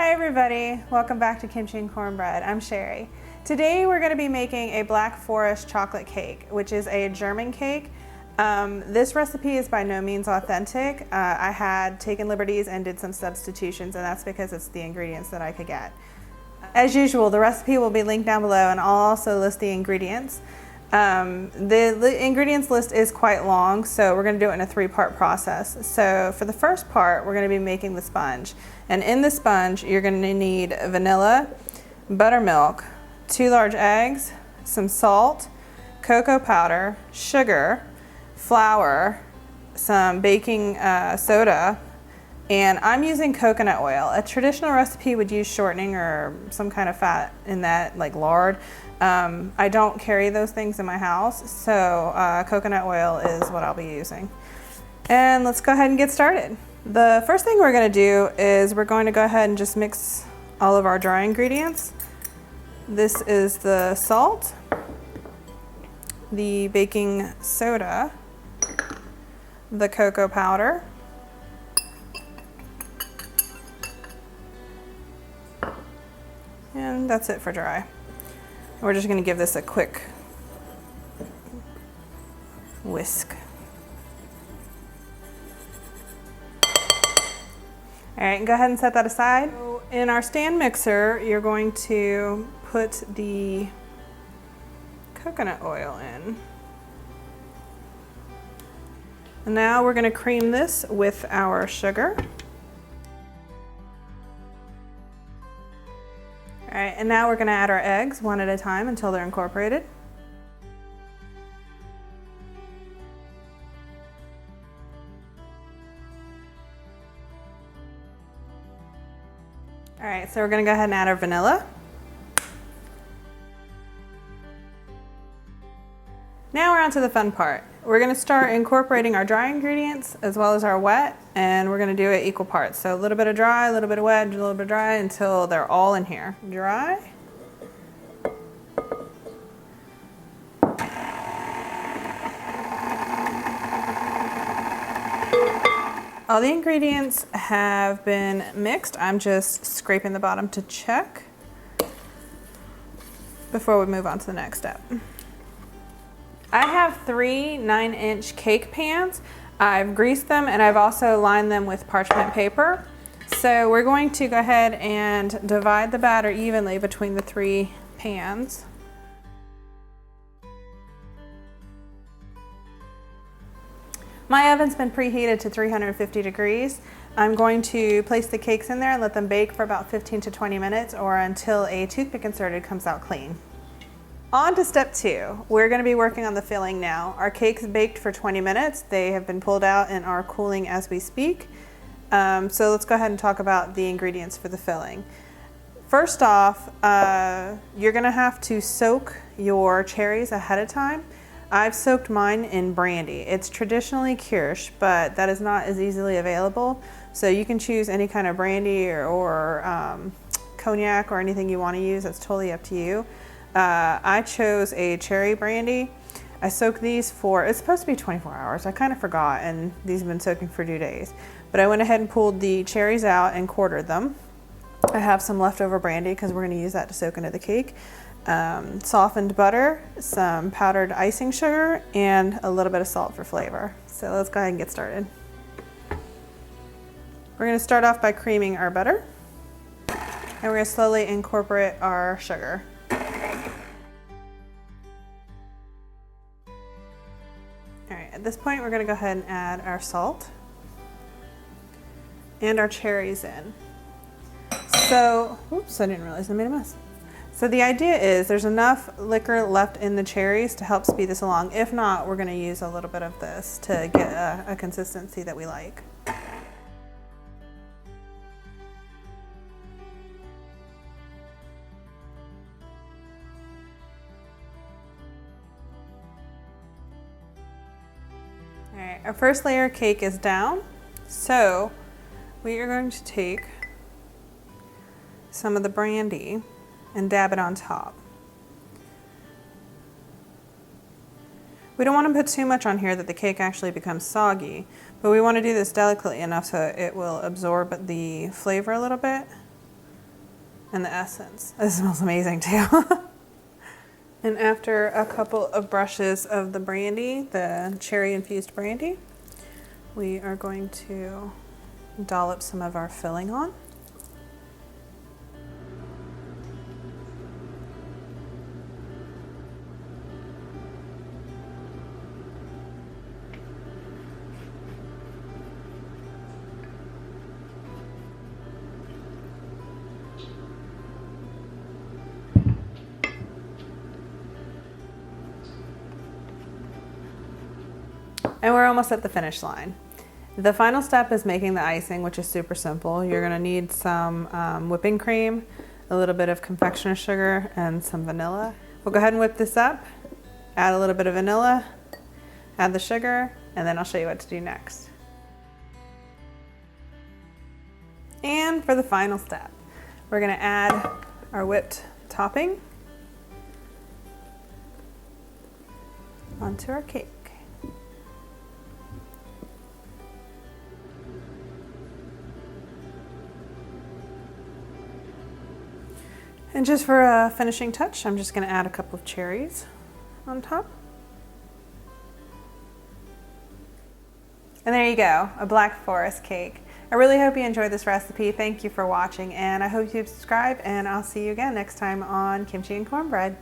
Hi everybody, welcome back to Kimchi Cornbread. I'm Sherry. Today we're going to be making a Black Forest chocolate cake, which is a German cake. This recipe is by no means authentic. I had taken liberties and did some substitutions, and that's because it's the ingredients that I could get. As usual, the recipe will be linked down below, and I'll also list the ingredients. The ingredients list is quite long, so we're going to do it in a three-part process. So for the first part, we're going to be making the sponge. And in the sponge, you're going to need vanilla, buttermilk, 2 large eggs, some salt, cocoa powder, sugar, flour, some baking soda, and I'm using coconut oil. A traditional recipe would use shortening or some kind of fat in that, like lard. I don't carry those things in my house, so coconut oil is what I'll be using. And let's go ahead and get started. The first thing we're going to do is we're going to go ahead and just mix all of our dry ingredients. This is the salt, the baking soda, the cocoa powder, and that's it for dry. We're just going to give this a quick whisk. All right, go ahead and set that aside. So in our stand mixer, you're going to put the coconut oil in. And now we're going to cream this with our sugar. All right, and now we're going to add our eggs one at a time until they're incorporated. All right, so we're going to go ahead and add our vanilla. Now we're on to the fun part. We're going to start incorporating our dry ingredients as well as our wet, and we're going to do it equal parts. So a little bit of dry, a little bit of wet, a little bit of dry until they're all in here. Dry. All the ingredients have been mixed. I'm just scraping the bottom to check before we move on to the next step. I have 3 9-inch cake pans. I've greased them and I've also lined them with parchment paper. So we're going to go ahead and divide the batter evenly between the 3 pans. My oven's been preheated to 350 degrees. I'm going to place the cakes in there and let them bake for about 15 to 20 minutes or until a toothpick inserted comes out clean. On to step 2. We're going to be working on the filling now. Our cakes baked for 20 minutes. They have been pulled out and are cooling as we speak. So let's go ahead and talk about the ingredients for the filling. First off, you're going to have to soak your cherries ahead of time. I've soaked mine in brandy. It's traditionally kirsch, but that is not as easily available. So you can choose any kind of brandy or cognac or anything you want to use. That's totally up to you. I chose a cherry brandy. I soaked these for, it's supposed to be 24 hours. I kind of forgot, and these have been soaking for 2 days. But I went ahead and pulled the cherries out and quartered them. I have some leftover brandy because we're going to use that to soak into the cake. Softened butter, some powdered icing sugar, and a little bit of salt for flavor. So let's go ahead and get started. We're going to start off by creaming our butter, and we're going to slowly incorporate our sugar. All right, at this point we're going to go ahead and add our salt and our cherries in. So, oops, I didn't realize I made a mess. So the idea is there's enough liquor left in the cherries to help speed this along. If not, we're going to use a little bit of this to get a consistency that we like. All right, our first layer of cake is down. So we are going to take some of the brandy and dab it on top. We don't want to put too much on here that the cake actually becomes soggy, but we want to do this delicately enough so it will absorb the flavor a little bit. and the essence. It smells amazing too. And after a couple of brushes of the brandy, the cherry infused brandy, we are going to dollop some of our filling on. And we're almost at the finish line. The final step is making the icing, which is super simple. You're gonna need some whipping cream, a little bit of confectioner sugar, and some vanilla. We'll go ahead and whip this up, add a little bit of vanilla, add the sugar, and then I'll show you what to do next. And for the final step, we're gonna add our whipped topping onto our cake. And just for a finishing touch, I'm just gonna add a couple of cherries on top. And there you go, a Black Forest cake. I really hope you enjoyed this recipe. Thank you for watching, and I hope you subscribe, and I'll see you again next time on Kimchi and Cornbread.